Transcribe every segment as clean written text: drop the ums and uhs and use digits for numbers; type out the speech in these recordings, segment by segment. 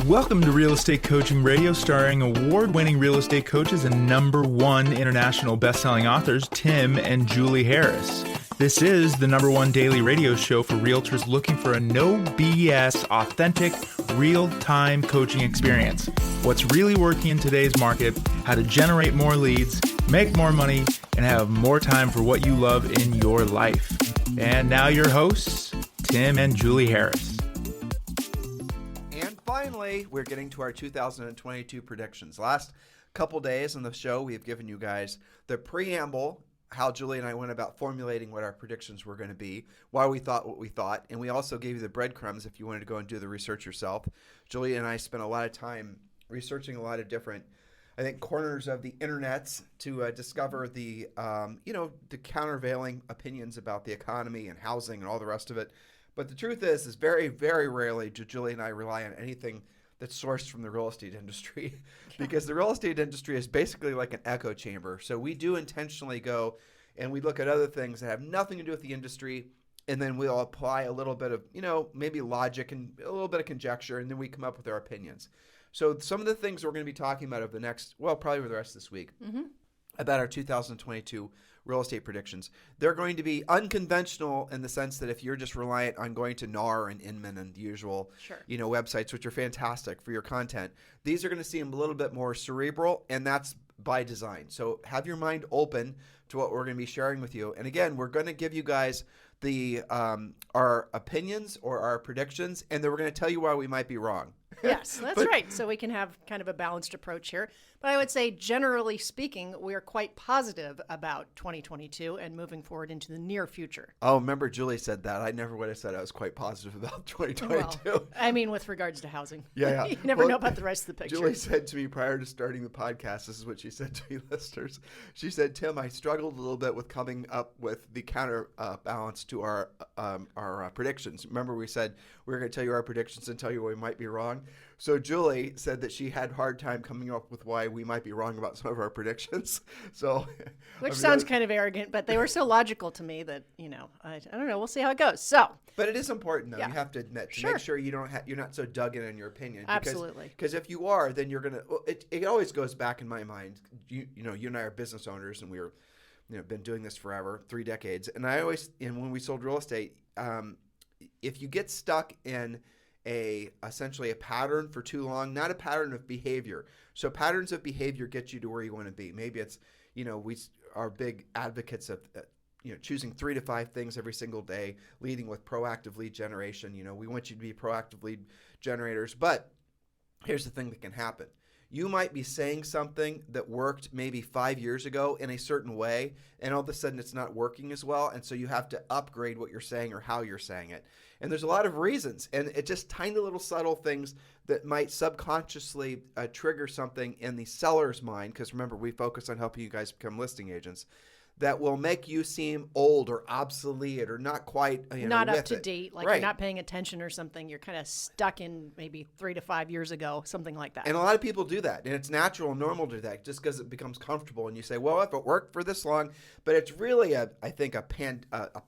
Welcome to Real Estate Coaching Radio, starring award-winning real estate coaches and #1 international best-selling authors, Tim and Julie Harris. This is the #1 daily radio show for realtors looking for a no BS, authentic, real-time coaching experience. What's really working in today's market, how to generate more leads, make more money, and have more time for what you love in your life. And now your hosts, Tim and Julie Harris. Finally, we're getting to our 2022 predictions. Last couple days on the show, we have given you guys the preamble, how Julie and I went about formulating what our predictions were going to be, why we thought what we thought, and we also gave you the breadcrumbs if you wanted to go and do the research yourself. Julie and I spent a lot of time researching a lot of different, I think, corners of the internet to discover the countervailing opinions about the economy and housing and all the rest of it. But the truth is very, very rarely do Julie and I rely on anything that's sourced from the real estate industry because the real estate industry is basically like an echo chamber. So we do intentionally go and we look at other things that have nothing to do with the industry, and then we'll apply a little bit of, maybe logic and a little bit of conjecture, and then we come up with our opinions. So some of the things we're going to be talking about over the next, probably for the rest of this week, about our 2022 real estate predictions. They're going to be unconventional in the sense that if you're just reliant on going to NAR and Inman and the usual, websites, which are fantastic for your content, these are going to seem a little bit more cerebral, and that's by design. So have your mind open to what we're going to be sharing with you. And again, we're going to give you guys the our opinions or our predictions, and then we're going to tell you why we might be wrong. Yes, that's right. So we can have kind of a balanced approach here. But I would say, generally speaking, we are quite positive about 2022 and moving forward into the near future. Oh, remember Julie said that. I never would have said I was quite positive about 2022. Well, I mean, with regards to housing. Yeah. You never know about the rest of the picture. Julie said to me prior to starting the podcast, this is what she said to you listeners. She said, Tim, I struggled a little bit with coming up with the counterbalance to our predictions. Remember we said we were going to tell you our predictions and tell you where we might be wrong. So Julie said that she had a hard time coming up with why we might be wrong about some of our predictions. Which sounds kind of arrogant, but they were so logical to me that, I don't know. We'll see how it goes. But it is important, though. Yeah. You have to admit to make sure you're not so dug in your opinion. Absolutely. Because if you are, then you're gonna. It always goes back in my mind. You and I are business owners, and we're been doing this forever, 3 decades. And when we sold real estate, if you get stuck in essentially a pattern for too long, not a pattern of behavior. So patterns of behavior get you to where you want to be. Maybe it's, we are big advocates of, choosing 3 to 5 things every single day, leading with proactive lead generation. We want you to be proactive lead generators. But here's the thing that can happen. You might be saying something that worked maybe 5 years ago in a certain way, and all of a sudden it's not working as well, and so you have to upgrade what you're saying or how you're saying it. And there's a lot of reasons, and it's just tiny little subtle things that might subconsciously trigger something in the seller's mind, because remember, we focus on helping you guys become listing agents, that will make you seem old or obsolete or not quite not up to date, like right. You're not paying attention or something. You're kind of stuck in maybe 3 to 5 years ago, something like that. And a lot of people do that, and it's natural and normal to do that just because it becomes comfortable. And you say, well, if it worked for this long, but it's really a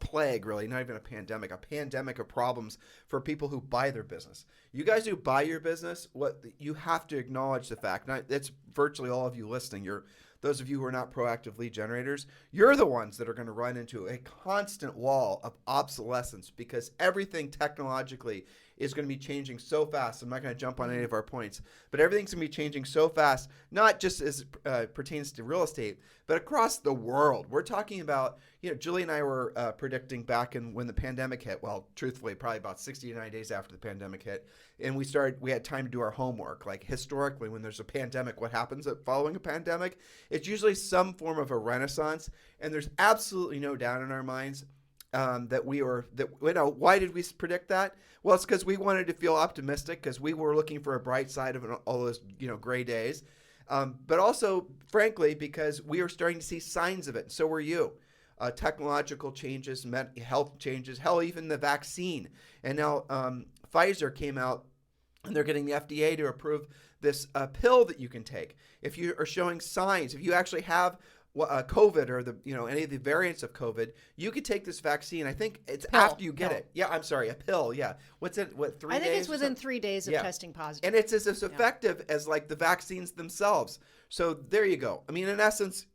plague, really, not even a pandemic of problems for people who buy their business. You guys who buy your business, you have to acknowledge the fact. Now, it's virtually all of you listening. Those of you who are not proactive lead generators, you're the ones that are going to run into a constant wall of obsolescence because everything technologically is going to be changing so fast. I'm not going to jump on any of our points, but everything's going to be changing so fast, not just as pertains to real estate, but across the world. We're talking about, Julie and I were predicting back when the pandemic hit, well, truthfully, probably about 60 to 90 days after the pandemic hit, and we had time to do our homework. Like historically, when there's a pandemic, what happens following a pandemic? It's usually some form of a renaissance, and there's absolutely no doubt in our minds why did we predict that? Well, it's because we wanted to feel optimistic because we were looking for a bright side of all those, gray days. But also, frankly, because we were starting to see signs of it. So were you. Technological changes, health changes, hell, even the vaccine. And now Pfizer came out and they're getting the FDA to approve this pill that you can take. If you are showing signs, if you actually have COVID or any of the variants of COVID, you could take this vaccine. I think it's after you get it. Yeah, I'm sorry, a pill. Yeah, what's it? What 3 days? I think it's within 3 days of testing positive, and it's as effective as like the vaccines themselves. So there you go. I mean, in essence,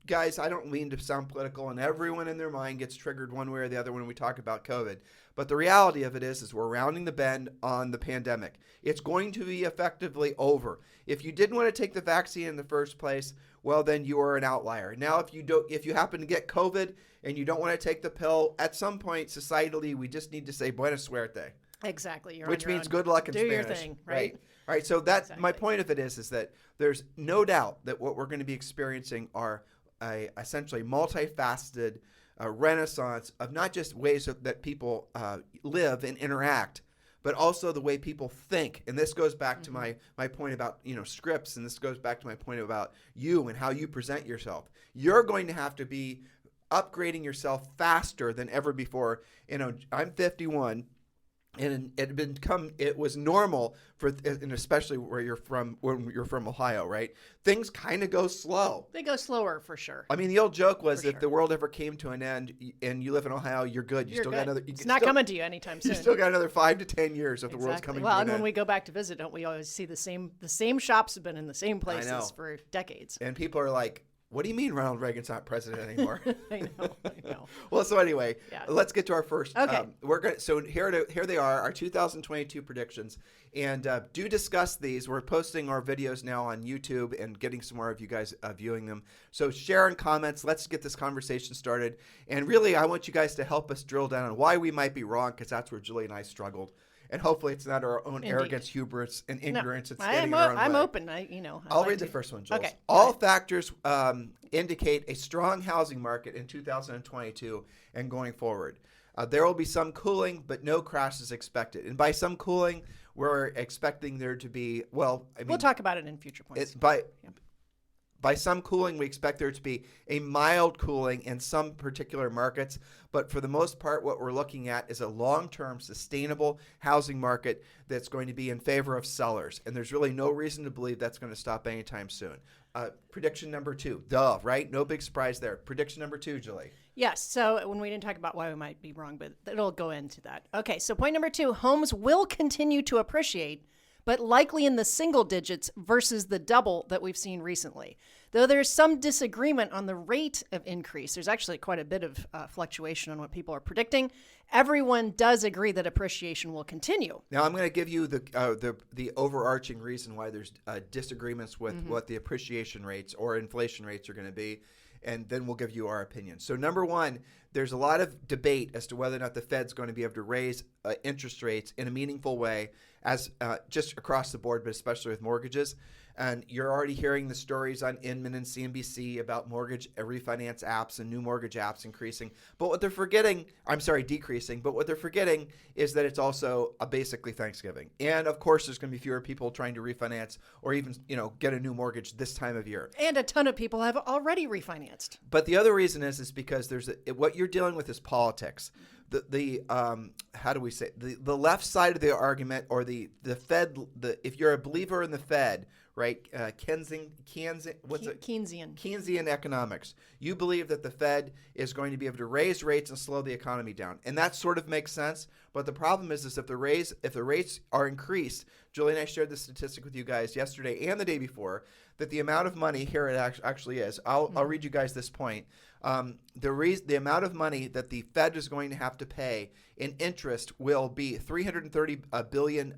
guys, I don't mean to sound political, and everyone in their mind gets triggered one way or the other when we talk about COVID. But the reality of it is we're rounding the bend on the pandemic. It's going to be effectively over. If you didn't want to take the vaccine in the first place, well, then you are an outlier. Now, if you happen to get COVID and you don't want to take the pill, at some point, societally, we just need to say buena suerte. Exactly. Which means good luck in Spanish. Do your thing, right? All right. So that's my point of it is that there's no doubt that what we're going to be experiencing are essentially multifaceted renaissance of not just ways that people live and interact, but also the way people think. And this goes back to my point about scripts, and this goes back to my point about you and how you present yourself. You're going to have to be upgrading yourself faster than ever before. I'm 51. And it was normal and especially when you're from Ohio, right? Things kind of go slow. They go slower for sure. I mean, the old joke was if the world ever came to an end and you live in Ohio, you're good. You're good. It's not coming to you anytime soon. You still got another 5 to 10 years if the world's coming to an end. Well, and when we go back to visit, don't we always see the same shops have been in the same places for decades? And people are like, what do you mean Ronald Reagan's not president anymore? I know. Well, so anyway, let's get to our first. Okay. So here they are, our 2022 predictions, and do discuss these. We're posting our videos now on YouTube and getting some more of you guys viewing them. So share and comments. Let's get this conversation started. And really, I want you guys to help us drill down on why we might be wrong, because that's where Julie and I struggled. And hopefully it's not our own arrogance, hubris, and ignorance. It's getting our own way. I'm open. I'll read the first one, Jules. Okay. All factors indicate a strong housing market in 2022 and going forward. There will be some cooling, but no crash is expected. And by some cooling, we're expecting there to be, we'll talk about it in future points. By some cooling, we expect there to be a mild cooling in some particular markets. But for the most part, what we're looking at is a long-term sustainable housing market that's going to be in favor of sellers. And there's really no reason to believe that's going to stop anytime soon. Prediction number 2, right? No big surprise there. Prediction number 2, Julie. Yes. So when we didn't talk about why we might be wrong, but it'll go into that. Okay. So point number 2, homes will continue to appreciate, but likely in the single digits versus the double that we've seen recently. Though there's some disagreement on the rate of increase, there's actually quite a bit of fluctuation on what people are predicting. Everyone does agree that appreciation will continue. Now, I'm going to give you the overarching reason why there's disagreements with what the appreciation rates or inflation rates are going to be, and then we'll give you our opinion. So number 1, there's a lot of debate as to whether or not the Fed's going to be able to raise interest rates in a meaningful way, as just across the board, but especially with mortgages. And you're already hearing the stories on Inman and CNBC about mortgage refinance apps and new mortgage apps increasing. But what they're decreasing. But what they're forgetting is that it's also basically Thanksgiving. And of course, there's going to be fewer people trying to refinance or even, get a new mortgage this time of year. And a ton of people have already refinanced. But the other reason is because what you're dealing with is politics. How do we say the left side of the argument, or the Fed, if you're a believer in the Fed, right? Keynesian economics. You believe that the Fed is going to be able to raise rates and slow the economy down, and that sort of makes sense. But the problem is if the rates are increased, Julie and I shared this statistic with you guys yesterday and the day before, that the amount of money here it actually is. I'll read you guys this point. The amount of money that the Fed is going to have to pay in interest will be $330 billion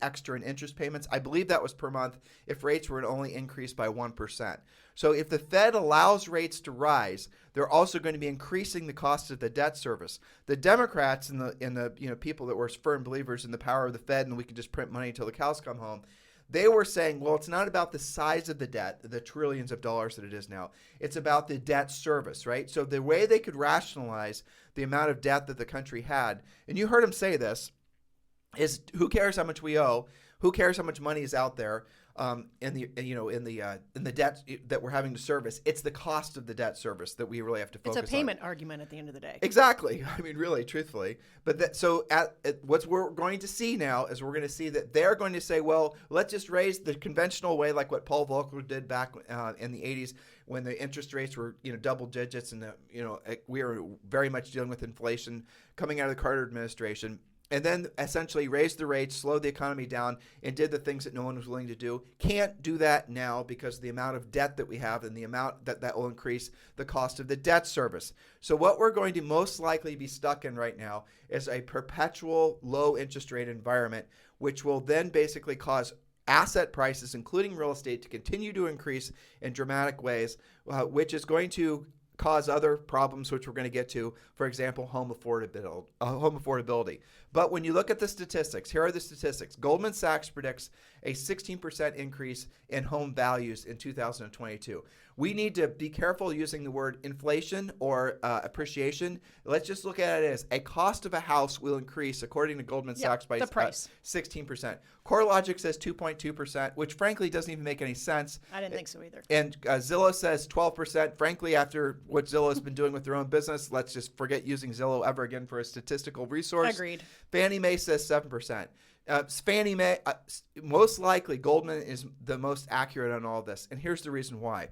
extra in interest payments. I believe that was per month if rates were to only increase by 1%. So if the Fed allows rates to rise, they're also going to be increasing the cost of the debt service. The Democrats and the people that were firm believers in the power of the Fed and we can just print money until the cows come home, they were saying, well, it's not about the size of the debt, the trillions of dollars that it is now. It's about the debt service, right? So the way they could rationalize the amount of debt that the country had, and you heard him say this, is who cares how much we owe? Who cares how much money is out there? in the debt that we're having to service. It's the cost of the debt service that we really have to focus on. It's a payment argument at the end of the day. Exactly. I mean, really, truthfully. But what we're going to see now is we're going to see that they're going to say, well, let's just raise the conventional way, like what Paul Volcker did back in the 80s when the interest rates were double digits, and we were very much dealing with inflation coming out of the Carter administration. And then essentially raised the rates, slowed the economy down, and did the things that no one was willing to do. Can't do that now because of the amount of debt that we have and the amount that will increase the cost of the debt service. So what we're going to most likely be stuck in right now is a perpetual low interest rate environment, which will then basically cause asset prices, including real estate, to continue to increase in dramatic ways, which is going to cause other problems, which we're going to get to, for example, home affordability. But when you look at the statistics, here are the statistics. Goldman Sachs predicts a 16% increase in home values in 2022. We need to be careful using the word inflation or appreciation. Let's just look at it as a cost of a house will increase, according to Goldman Sachs, by 16%. CoreLogic says 2.2%, which frankly doesn't even make any sense. I didn't think so either. And Zillow says 12%. Frankly, after what Zillow has been doing with their own business, let's just forget using Zillow ever again for a statistical resource. Agreed. Fannie Mae says 7%. Fannie Mae, most likely Goldman is the most accurate on all this. And here's the reason why.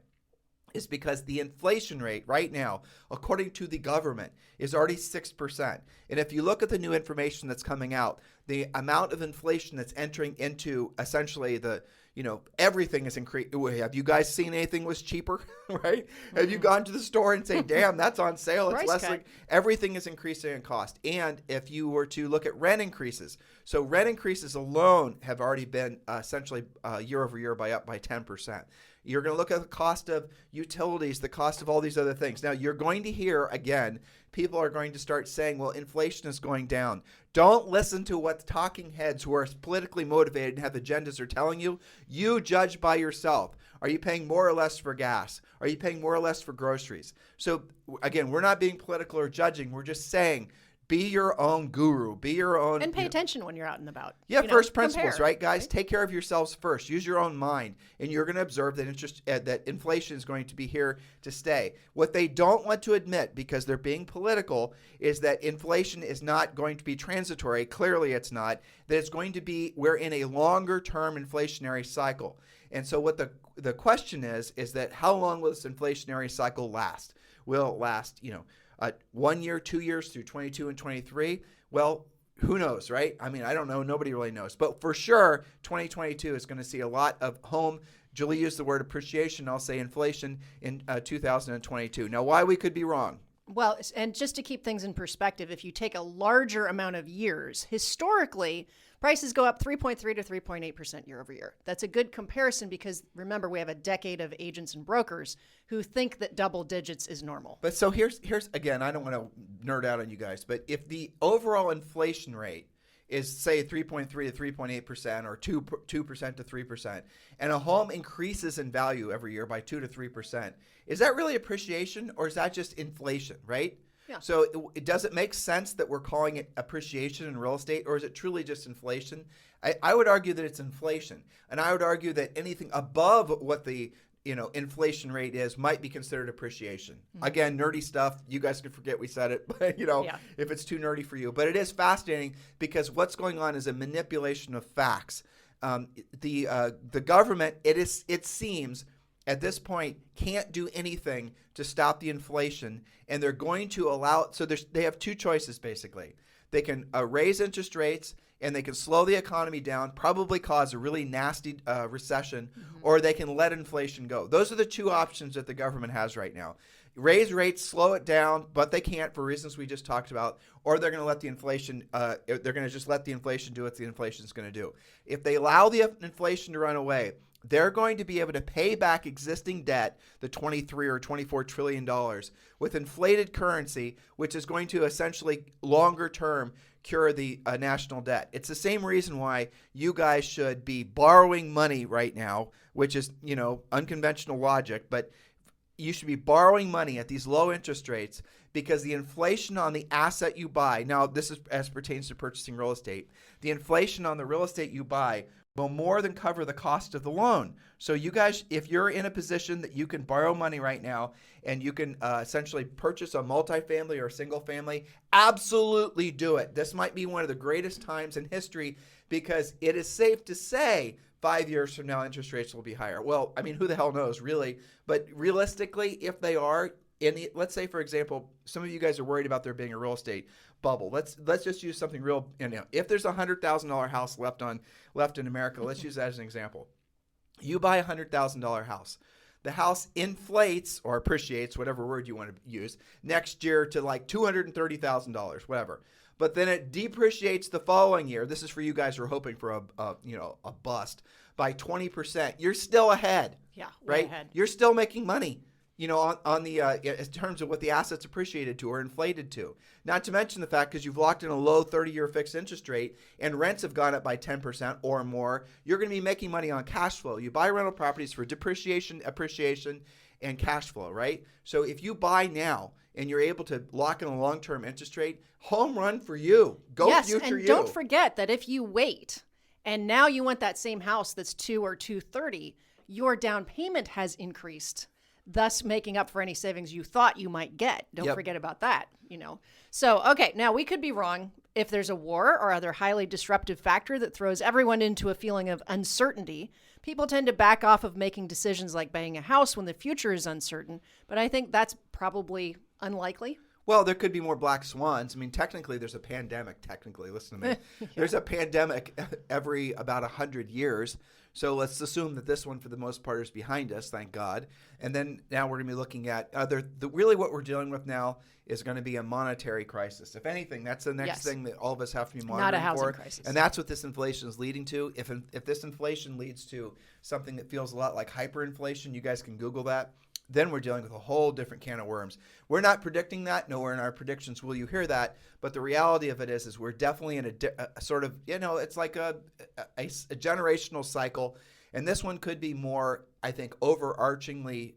Is because the inflation rate right now, according to the government, is already 6%. And if you look at the new information that's coming out, the amount of inflation that's entering into essentially everything is increased. Have you guys seen anything was cheaper, right? Mm-hmm. Have you gone to the store and say, damn, that's on sale. It's less like everything is increasing in cost. And if you were to look at rent increases, so rent increases alone have already been essentially year over year up by 10%. You're going to look at the cost of utilities, the cost of all these other things. Now, you're going to hear, again, people are going to start saying, well, inflation is going down. Don't listen to what the talking heads who are politically motivated and have agendas are telling you. You judge by yourself. Are you paying more or less for gas? Are you paying more or less for groceries? So, again, we're not being political or judging. We're just saying, be your own guru. Be your own. And pay attention when you're out and about. Yeah, first principles, right, guys? Right? Take care of yourselves first. Use your own mind, and you're going to observe that that inflation is going to be here to stay. What they don't want to admit, because they're being political, is that inflation is not going to be transitory. Clearly, it's not. That it's going to be, we're in a longer-term inflationary cycle. And so what the question is that how long will this inflationary cycle last? Will it last, 1 year, 2 years through 22 and 23? Well, who knows, right? I mean, I don't know. Nobody really knows. But for sure, 2022 is going to see a lot of home. Julie used the word appreciation. I'll say inflation in 2022. Now, why we could be wrong? Well, and just to keep things in perspective, if you take a larger amount of years, historically, prices go up 3.3 to 3.8% year over year. That's a good comparison because, remember, we have a decade of agents and brokers who think that double digits is normal. But so here's again, I don't want to nerd out on you guys, but if the overall inflation rate is, say, 3.3 to 3.8% or 2% to 3%, and a home increases in value every year by 2 to 3%, is that really appreciation or is that just inflation, right? Yeah. So does it make sense that we're calling it appreciation in real estate, or is it truly just inflation? I would argue that it's inflation, and I would argue that anything above what the inflation rate is might be considered appreciation. Mm-hmm. Again, nerdy stuff. You guys can forget we said it, but if it's too nerdy for you. But it is fascinating because what's going on is a manipulation of facts. The government, it seems, at this point, can't do anything to stop the inflation, and they're going to allow. So they have two choices basically. They can raise interest rates, and they can slow the economy down, probably cause a really nasty recession, or they can let inflation go. Those are the two options that the government has right now. Raise rates, slow it down, but they can't for reasons we just talked about, or they're going to let the inflation, they're going to just let the inflation do what the inflation is going to do. If they allow the inflation to run away, they're going to be able to pay back existing debt, the $23 or $24 trillion, with inflated currency, which is going to essentially longer term cure the national debt. It's the same reason why you guys should be borrowing money right now, which is, unconventional logic, but you should be borrowing money at these low interest rates because the inflation on the asset you buy, now this is as pertains to purchasing real estate, the inflation on the real estate you buy will more than cover the cost of the loan. So you guys, if you're in a position that you can borrow money right now and you can essentially purchase a multifamily or a single family, absolutely do it. This might be one of the greatest times in history because it is safe to say 5 years from now, interest rates will be higher. Well, I mean, who the hell knows, really? But realistically, if they are, let's say, for example, some of you guys are worried about there being a real estate bubble. Let's just use something real. If there's a $100,000 house left in America, let's use that as an example. You buy a $100,000 house. The house inflates or appreciates, whatever word you want to use, next year to like $230,000, whatever. But then it depreciates the following year. This is for you guys who are hoping for a bust by 20%. You're still ahead. Yeah, right? Ahead. You're still making money. On the in terms of what the assets appreciated to or inflated to. Not to mention the fact because you've locked in a low 30-year fixed interest rate and rents have gone up by 10% or more, you're going to be making money on cash flow. You buy rental properties for depreciation, appreciation, and cash flow, right? So if you buy now and you're able to lock in a long-term interest rate, home run for you. Go yes, future and you. Don't forget that if you wait and now you want that same house that's 2 or 230, your down payment has increased, thus making up for any savings you thought you might get. Don't forget about that, So, okay, now we could be wrong. If there's a war or other highly disruptive factor that throws everyone into a feeling of uncertainty, people tend to back off of making decisions like buying a house when the future is uncertain. But I think that's probably unlikely. Well, there could be more black swans. I mean, technically, there's a pandemic. Listen to me. There's a pandemic every about 100 years. So let's assume that this one, for the most part, is behind us, thank God. And then now we're going to be looking at really what we're dealing with now is going to be a monetary crisis. If anything, that's the next thing that all of us have to be monitoring Not a housing for. crisis. And that's what this inflation is leading to. If this inflation leads to something that feels a lot like hyperinflation, you guys can Google that. Then we're dealing with a whole different can of worms. We're not predicting that. Nowhere in our predictions will you hear that. But the reality of it is we're definitely in a sort of, it's like a generational cycle. And this one could be more, I think, overarchingly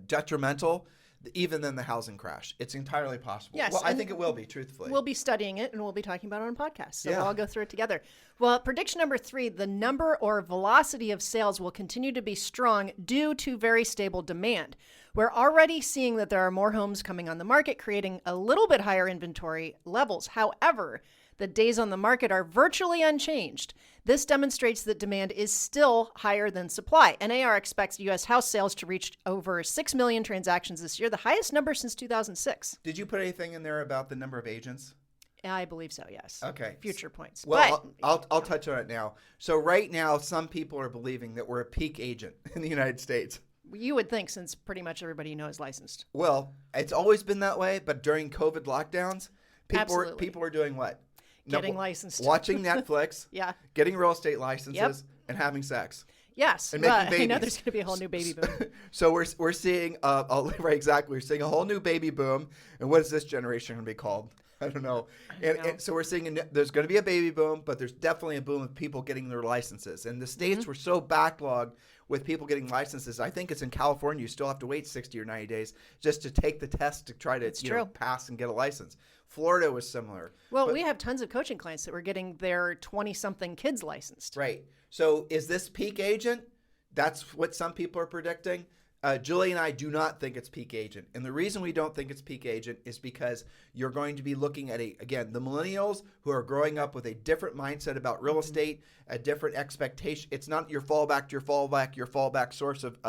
detrimental even than the housing crash. It's entirely possible. Yes, well, I think it will be, truthfully. We'll be studying it and we'll be talking about it on podcasts. So Yeah. we'll all go through it together. Well, prediction number 3, the number or velocity of sales will continue to be strong due to very stable demand. We're already seeing that there are more homes coming on the market, creating a little bit higher inventory levels. However, the days on the market are virtually unchanged. This demonstrates that demand is still higher than supply. NAR expects U.S. house sales to reach over 6 million transactions this year, the highest number since 2006. Did you put anything in there about the number of agents? I believe so, yes. Okay. Future points. Well, But, I'll touch on it now. So right now, some people are believing that we're a peak agent in the United States. you would think, since pretty much everybody you know is licensed. Well, it's always been that way, but during COVID lockdowns, Absolutely. people are doing what? Getting licensed. Watching Netflix, Yeah. getting real estate licenses, and having sex. Yes. And making I know babies. there's going to be a whole new baby boom. So we're seeing right, exactly. We're seeing a whole new baby boom. And what is this generation going to be called? I don't know. And so we're seeing there's going to be a baby boom, but there's definitely a boom of people getting their licenses. And the states were so backlogged with people getting licenses. I think it's in California. You still have to wait 60 or 90 days just to take the test to try to pass and get a license. Florida was similar. Well, we have tons of coaching clients that were getting their 20-something kids licensed. Right. So is this peak agent? That's what some people are predicting. Julie and I do not think it's peak agent. And the reason we don't think it's peak agent is because you're going to be looking at, again, the millennials who are growing up with a different mindset about real estate, a different expectation. It's not your fallback source of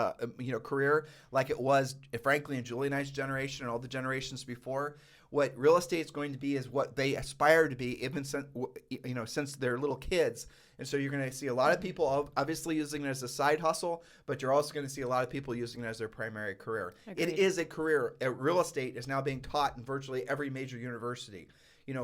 career like it was, frankly, in Julie and I's generation and all the generations before. What real estate is going to be is what they aspire to be, even since they're little kids. And so you're going to see a lot of people obviously using it as a side hustle, but you're also going to see a lot of people using it as their primary career. Agreed. It is a career. Real estate is now being taught in virtually every major university.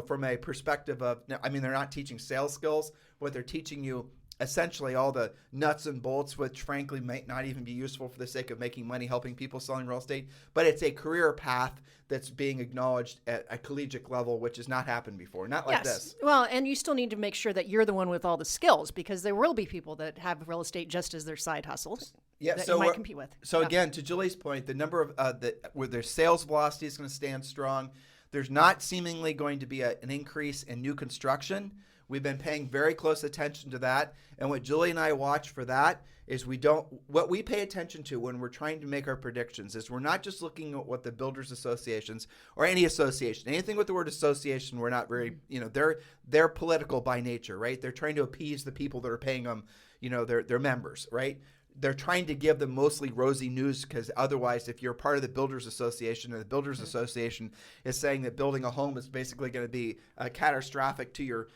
From a perspective of, I mean, they're not teaching sales skills, but they're teaching you essentially all the nuts and bolts, which frankly might not even be useful for the sake of making money helping people selling real estate. But it's a career path that's being acknowledged at a collegiate level, which has not happened before. Not like this. Well, and you still need to make sure that you're the one with all the skills, because there will be people that have real estate just as their side hustles that you might compete with. So again, to Julie's point, the number of where their sales velocity is going to stand strong. There's not seemingly going to be an increase in new construction, We've been paying very close attention to that. And what Julie and I watch for that is what we pay attention to when we're trying to make our predictions is we're not just looking at what the builders associations or any association, anything with the word association, we're not very, they're political by nature, right? They're trying to appease the people that are paying them, their members, right? They're trying to give them mostly rosy news because otherwise, if you're part of the Builders Association and the Builders Association is saying that building a home is basically going to be catastrophic to your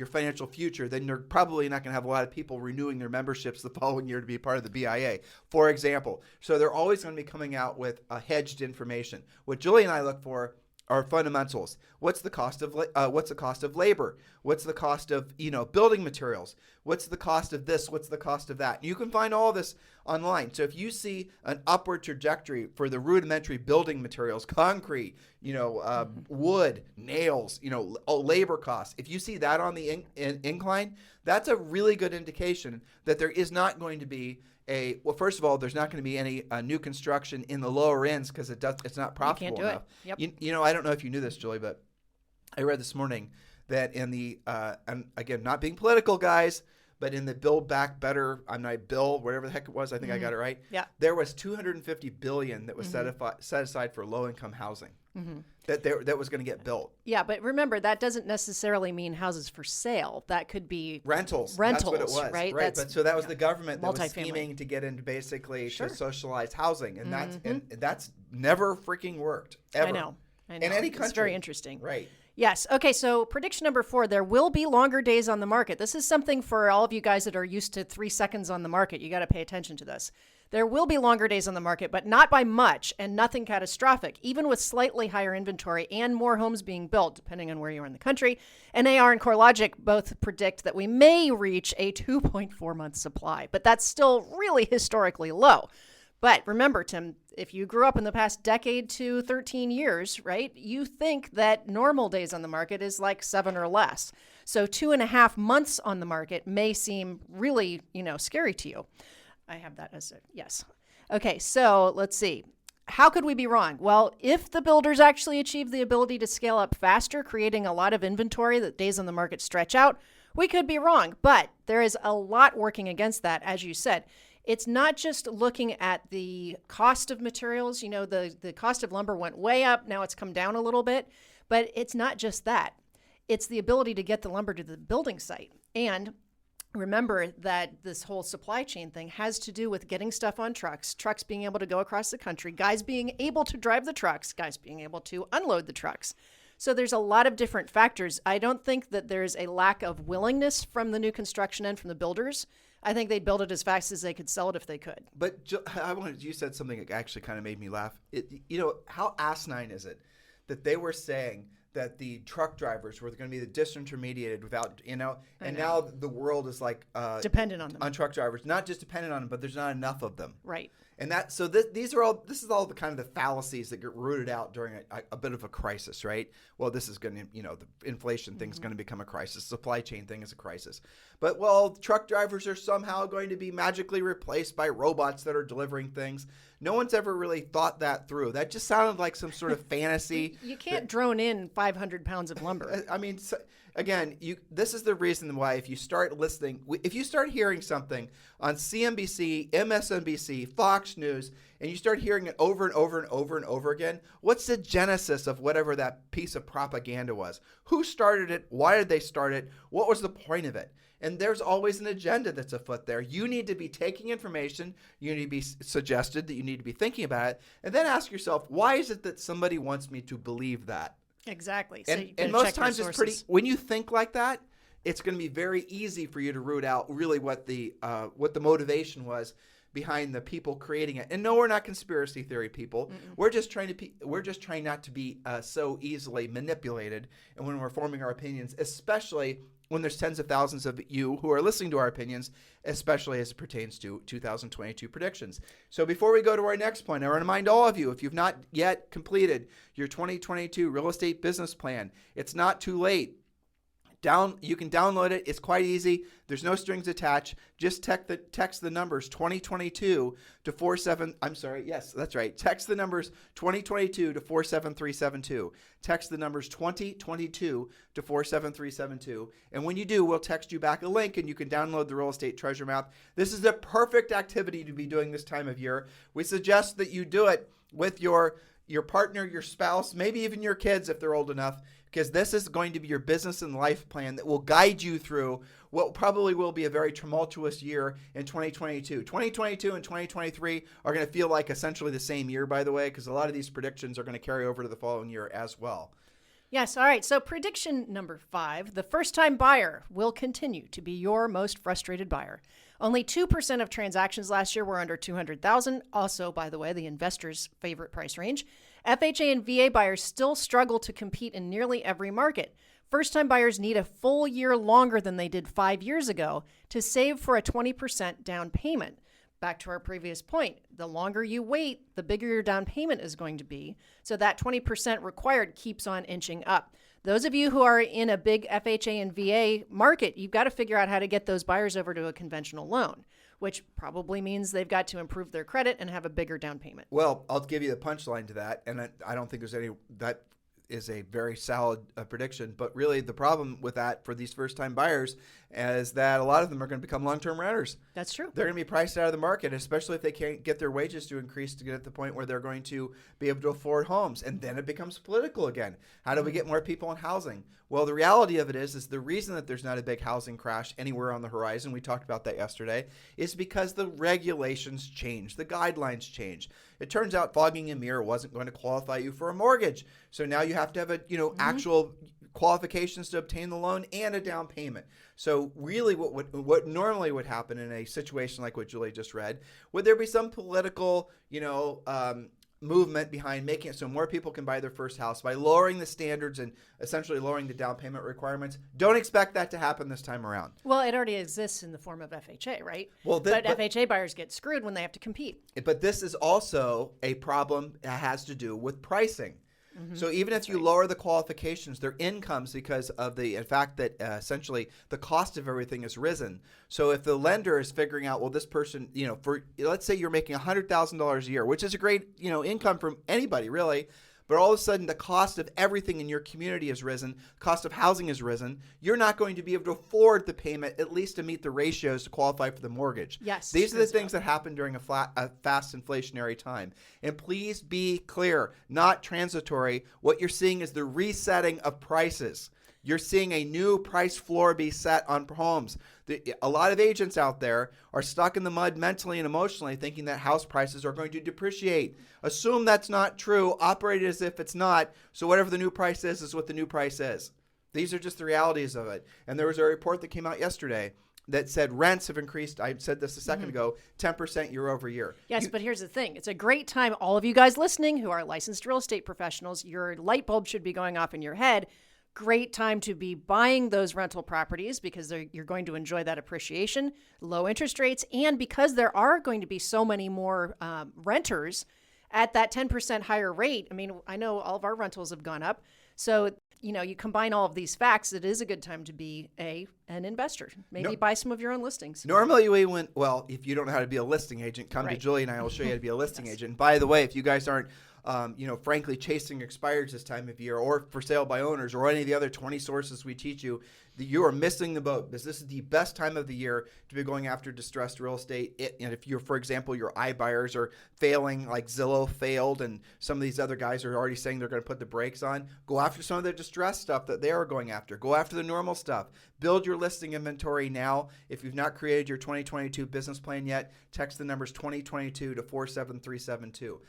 financial future, then you're probably not going to have a lot of people renewing their memberships the following year to be part of the BIA, for example. So they're always going to be coming out with hedged information. What Julie and I look for are fundamentals. What's the cost of labor? What's the cost of building materials? What's the cost of this? What's the cost of that? You can find all this online. So if you see an upward trajectory for the rudimentary building materials, concrete, wood, nails, labor costs, if you see that on the incline, that's a really good indication that there is not going to be first of all, there's not going to be any new construction in the lower ends because it's not profitable enough. Yep. I don't know if you knew this, Julie, but I read this morning that in the and again, not being political, guys, but in the Build Back Better, whatever the heck it was, I think I got it right. Yeah. There was $250 billion that was set aside for low-income housing that was going to get built. Yeah, but remember, that doesn't necessarily mean houses for sale. That could be rentals. That's what it was, right? So that was the government that was Multifamily. scheming to get into basically to socialized housing, and that's never freaking worked ever. I know. In any country. It's very interesting. Right. Yes. Okay. So prediction number 4, there will be longer days on the market. This is something for all of you guys that are used to 3 seconds on the market. You got to pay attention to this. There will be longer days on the market, but not by much and nothing catastrophic, even with slightly higher inventory and more homes being built, depending on where you are in the country. NAR and CoreLogic both predict that we may reach a 2.4-month supply, but that's still really historically low. But remember, Tim, if you grew up in the past decade to 13 years, right, you think that normal days on the market is like 7 or less. So 2.5 months on the market may seem really, scary to you. I have that as a yes. Okay, so let's see. How could we be wrong? Well, if the builders actually achieve the ability to scale up faster, creating a lot of inventory that days on the market stretch out, we could be wrong. But there is a lot working against that, as you said. It's not just looking at the cost of materials. The cost of lumber went way up. Now it's come down a little bit. But it's not just that. It's the ability to get the lumber to the building site. And remember that this whole supply chain thing has to do with getting stuff on trucks being able to go across the country, guys being able to drive the trucks, guys being able to unload the trucks. So there's a lot of different factors. I don't think that there's a lack of willingness from the new construction end, from the builders. I think they'd build it as fast as they could sell it if they could. But you said something that actually kind of made me laugh. How asinine is it that they were saying that the truck drivers were going to be the disintermediated without, and now the world is like dependent on them, on truck drivers, not just dependent on them, but there's not enough of them. Right. And this is all the kind of the fallacies that get rooted out during a bit of a crisis, right? Well, this is going to, the inflation thing is going to become a crisis. Supply chain thing is a crisis. But, truck drivers are somehow going to be magically replaced by robots that are delivering things. No one's ever really thought that through. That just sounded like some sort of fantasy. You can't drone in 500 pounds of lumber. I mean, again, this is the reason why if you start hearing something on CNBC, MSNBC, Fox News, and you start hearing it over and over and over and over again, what's the genesis of whatever that piece of propaganda was? Who started it? Why did they start it? What was the point of it? And there's always an agenda that's afoot there. You need to be taking information. You need to be suggested that you need to be thinking about it. And then ask yourself, why is it that somebody wants me to believe that? Exactly. So and most times it's pretty, when you think like that, it's going to be very easy for you to root out really what the motivation was behind the people creating it. And no, we're not conspiracy theory people. Mm-mm. We're just trying not to be so easily manipulated. And when we're forming our opinions, especially when there's tens of thousands of you who are listening to our opinions, especially as it pertains to 2022 predictions. So before we go to our next point, I want to remind all of you, if you've not yet completed your 2022 real estate business plan, it's not too late. You can download it. It's quite easy. There's no strings attached. Just text the numbers 2022 to 47. I'm sorry. Yes, that's right. Text the numbers 2022 to 47372. Text the numbers 2022 to 47372. And when you do, we'll text you back a link and you can download the real estate treasure map. This is the perfect activity to be doing this time of year. We suggest that you do it with your partner, your spouse, maybe even your kids if they're old enough, because this is going to be your business and life plan that will guide you through what probably will be a very tumultuous year in 2022. 2022 and 2023 are going to feel like essentially the same year, by the way, because a lot of these predictions are going to carry over to the following year as well. Yes. All right. So prediction number 5, the first-time buyer will continue to be your most frustrated buyer. Only 2% of transactions last year were under $200,000. Also, by the way, the investor's favorite price range. FHA and VA buyers still struggle to compete in nearly every market. First-time buyers need a full year longer than they did 5 years ago to save for a 20% down payment. Back to our previous point, the longer you wait, the bigger your down payment is going to be. So that 20% required keeps on inching up. Those of you who are in a big FHA and VA market, you've got to figure out how to get those buyers over to a conventional loan, which probably means they've got to improve their credit and have a bigger down payment. Well, I'll give you the punchline to that, and I don't think there's any that is a very solid prediction. But really, the problem with that for these first-time buyers is that a lot of them are going to become long-term renters. That's true. They're going to be priced out of the market, especially if they can't get their wages to increase to get at the point where they're going to be able to afford homes. And then it becomes political again. How do we get more people in housing? Well, the reality of it is the reason that there's not a big housing crash anywhere on the horizon, we talked about that yesterday, is because the regulations change, the guidelines change. It turns out fogging a mirror wasn't going to qualify you for a mortgage. So now you have to have actual qualifications to obtain the loan and a down payment. So really what normally would happen in a situation like what Julie just read, would there be some political, movement behind making it so more people can buy their first house by lowering the standards and essentially lowering the down payment requirements? Don't expect that to happen this time around. Well, it already exists in the form of FHA, right? But FHA buyers get screwed when they have to compete. But this is also a problem that has to do with pricing. So even if you lower the qualifications, their incomes, because of the fact that essentially the cost of everything has risen. So if the lender is figuring out, well, this person, let's say you're making $100,000 a year, which is a great, income from anybody really. But all of a sudden, the cost of everything in your community has risen. Cost of housing has risen. You're not going to be able to afford the payment, at least to meet the ratios to qualify for the mortgage. Yes. These are the things that happen during a fast inflationary time. And please be clear, not transitory. What you're seeing is the resetting of prices. You're seeing a new price floor be set on homes. A lot of agents out there are stuck in the mud mentally and emotionally thinking that house prices are going to depreciate. Assume that's not true. Operate as if it's not. So whatever the new price is what the new price is. These are just the realities of it. And there was a report that came out yesterday that said rents have increased, I said this a second ago, 10% year over year. Yes, but here's the thing. It's a great time. All of you guys listening who are licensed real estate professionals, your light bulb should be going off in your head. Great time to be buying those rental properties because you're going to enjoy that appreciation, low interest rates, and because there are going to be so many more renters at that 10% higher rate. I mean, I know all of our rentals have gone up. So, you combine all of these facts, it is a good time to be an investor. Maybe buy some of your own listings. Normally if you don't know how to be a listing agent, come to Julie and I will show you how to be a listing agent. And by the way, if you guys aren't frankly, chasing expireds this time of year or for sale by owners or any of the other 20 sources we teach you, you are missing the boat because this is the best time of the year to be going after distressed real estate. And if you're, for example, your iBuyers are failing, like Zillow failed, and some of these other guys are already saying they're going to put the brakes on, go after some of the distressed stuff that they are going after. Go after the normal stuff. Build your listing inventory now. If you've not created your 2022 business plan yet, text the numbers 2022 to 47372.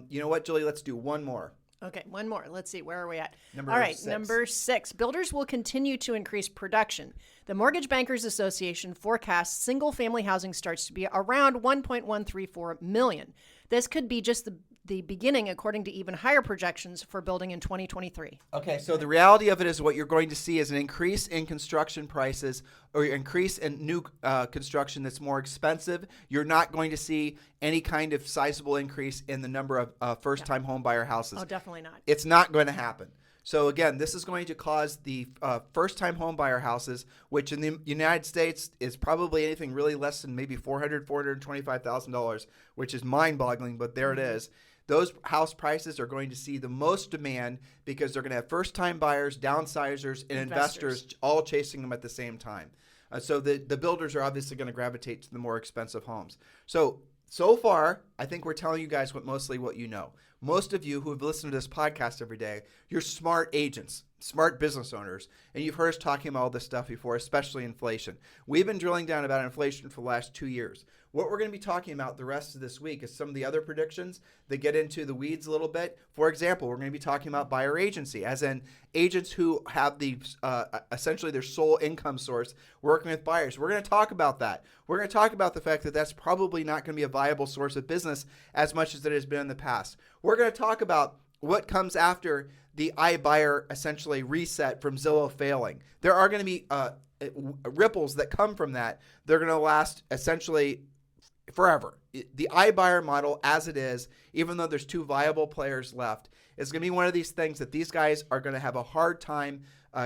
You know what, Julie? Let's do one more. Okay, one more. Let's see. Where are we at? Number 6. Number 6. Builders will continue to increase production. The Mortgage Bankers Association forecasts single-family housing starts to be around 1.134 million. This could be just the beginning, according to even higher projections for building in 2023. Okay, so the reality of it is what you're going to see is an increase in construction prices or increase in new construction that's more expensive. You're not going to see any kind of sizable increase in the number of first-time home buyer houses. Oh, definitely not. It's not going to happen. So again, this is going to cause the first-time home buyer houses, which in the United States is probably anything really less than maybe $425,000, which is mind-boggling, but there it is. Those house prices are going to see the most demand because they're going to have first-time buyers, downsizers, and investors all chasing them at the same time. So the builders are obviously going to gravitate to the more expensive homes. So far, I think we're telling you guys mostly what you know. Most of you who have listened to this podcast every day, you're smart agents, smart business owners, and you've heard us talking about all this stuff before, especially inflation. We've been drilling down about inflation for the last 2 years. What we're going to be talking about the rest of this week is some of the other predictions that get into the weeds a little bit. For example, we're going to be talking about buyer agency, as in agents who have the essentially their sole income source working with buyers. We're going to talk about that. We're going to talk about the fact that that's probably not going to be a viable source of business as much as it has been in the past. We're going to talk about what comes after the iBuyer essentially reset from Zillow failing. There are going to be ripples that come from that. They're going to last essentially forever. The iBuyer model as it is, even though there's 2 viable players left, is going to be one of these things that these guys are going to have a hard time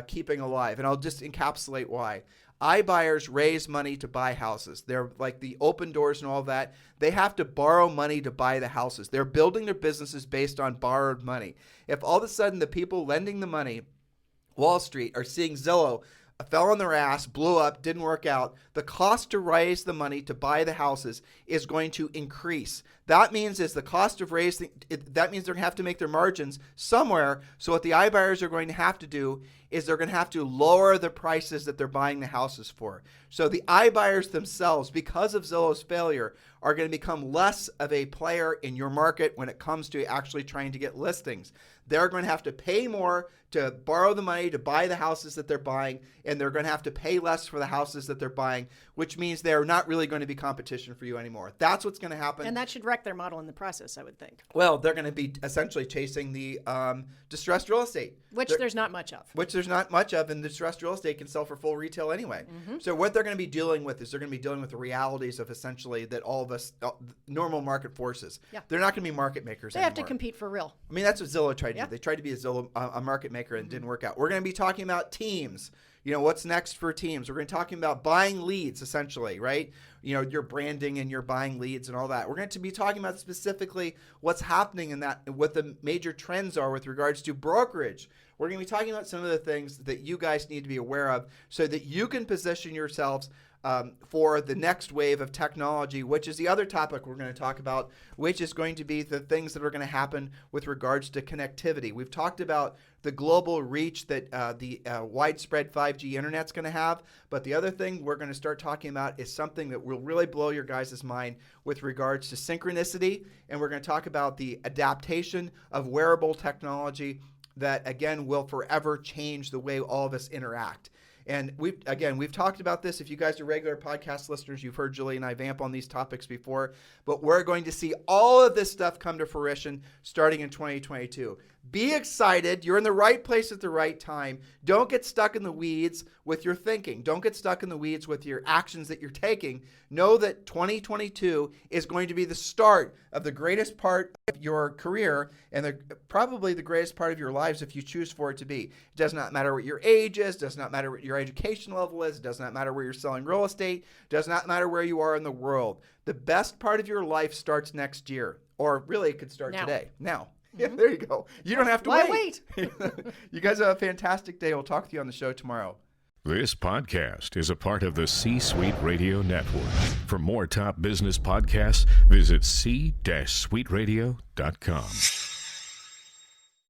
keeping alive. And I'll just encapsulate why. iBuyers raise money to buy houses. They're like the open doors and all that. They have to borrow money to buy the houses. They're building their businesses based on borrowed money. If all of a sudden the people lending the money, Wall Street, are seeing Zillow fell on their ass, blew up, didn't work out, the cost to raise the money to buy the houses is going to increase. That means is the cost of raising, that means they're going to have to make their margins somewhere. So what the iBuyers are going to have to do is they're going to have to lower the prices that they're buying the houses for. So the iBuyers themselves, because of Zillow's failure, are going to become less of a player in your market when it comes to actually trying to get listings. They're going to have to pay more to borrow the money to buy the houses that they're buying, and they're going to have to pay less for the houses that they're buying, which means they're not really going to be competition for you anymore. That's what's going to happen. And that should wreck their model in the process, I would think. Well, they're going to be essentially chasing the distressed real estate. Which there's not much of. Which there's not much of, and distressed real estate can sell for full retail anyway. So what they're going to be dealing with is they're going to be dealing with the realities of essentially that all of us, normal market forces. Yeah. They're not going to be market makers They anymore. have to compete for real. I mean, that's what Zillow tried to do. They tried to be a market maker and it didn't work out. We're going to be talking about teams. You know, what's next for teams? We're going to be talking about buying leads, essentially, right? You know, your branding and your buying leads and all that. We're going to be talking about specifically what's happening in that, what the major trends are with regards to brokerage. We're going to be talking about some of the things that you guys need to be aware of so that you can position yourselves for the next wave of technology, which is the other topic we're going to talk about, which is going to be the things that are going to happen with regards to connectivity. We've talked about the global reach that the widespread 5G internet's going to have, but the other thing we're going to start talking about is something that will really blow your guys' mind with regards to synchronicity, and we're going to talk about the adaptation of wearable technology that, again, will forever change the way all of us interact. And we've talked about this. If you guys are regular podcast listeners, you've heard Julie and I vamp on these topics before, but we're going to see all of this stuff come to fruition starting in 2022. Be excited. You're in the right place at the right time. Don't get stuck in the weeds with your thinking. Don't get stuck in the weeds with your actions that you're taking. Know that 2022 is going to be the start of the greatest part of your career and probably the greatest part of your lives if you choose for it to be. It does not matter what your age is. Does not matter what your education level is. It does not matter where you're selling real estate. It does not matter where you are in the world. The best part of your life starts next year, or really it could start today. Now. Yeah, there you go. You don't have to wait. You guys have a fantastic day. We'll talk to you on the show tomorrow. This podcast is a part of the C-Suite Radio Network. For more top business podcasts, visit c-suiteradio.com.